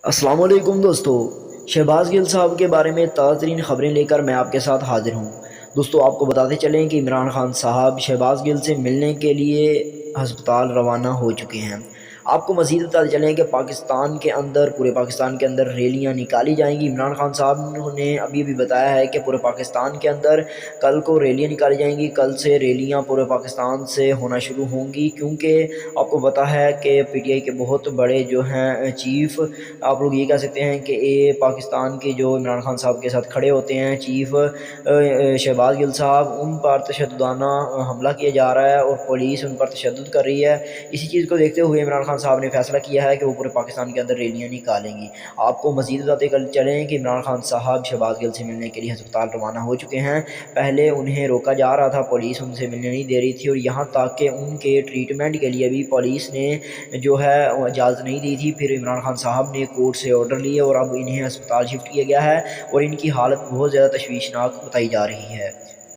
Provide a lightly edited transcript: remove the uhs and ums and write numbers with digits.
السلام علیکم دوستو، شہباز گل صاحب کے بارے میں تازہ ترین خبریں لے کر میں آپ کے ساتھ حاضر ہوں۔ دوستو، آپ کو بتاتے چلیں کہ عمران خان صاحب شہباز گل سے ملنے کے لیے ہسپتال روانہ ہو چکے ہیں۔ آپ کو مزید بتاتے چلیں کہ پورے پاکستان کے اندر ریلیاں نکالی جائیں گی۔ عمران خان صاحب نے ابھی بتایا ہے کہ پورے پاکستان کے اندر کل کو ریلیاں نکالی جائیں گی۔ کل سے ریلیاں پورے پاکستان سے ہونا شروع ہوں گی، کیونکہ آپ کو پتہ ہے کہ پی ٹی آئی کے بہت بڑے جو ہیں چیف، آپ لوگ یہ کہہ سکتے ہیں کہ یہ پاکستان کے جو عمران خان صاحب کے ساتھ کھڑے ہوتے ہیں چیف شہباز گل صاحب، ان پر تشددانہ حملہ کیا جا رہا ہے اور پولیس ان پر تشدد کر رہی ہے۔ اسی چیز کو دیکھتے ہوئے عمران خان صاحب نے فیصلہ کیا ہے کہ وہ پورے پاکستان کے اندر ریلیاں نکالیں گی۔ آپ کو مزید بتاتے چلیں کہ عمران خان صاحب شہباز گل سے ملنے کے لیے ہسپتال روانہ ہو چکے ہیں۔ پہلے انہیں روکا جا رہا تھا، پولیس ان سے ملنے نہیں دے رہی تھی، اور یہاں تک کہ ان کے ٹریٹمنٹ کے لیے بھی پولیس نے جو ہے اجازت نہیں دی تھی۔ پھر عمران خان صاحب نے کورٹ سے آرڈر لیے اور اب انہیں ہسپتال شفٹ کیا گیا ہے، اور ان کی حالت بہت زیادہ تشویشناک بتائی جا رہی ہے۔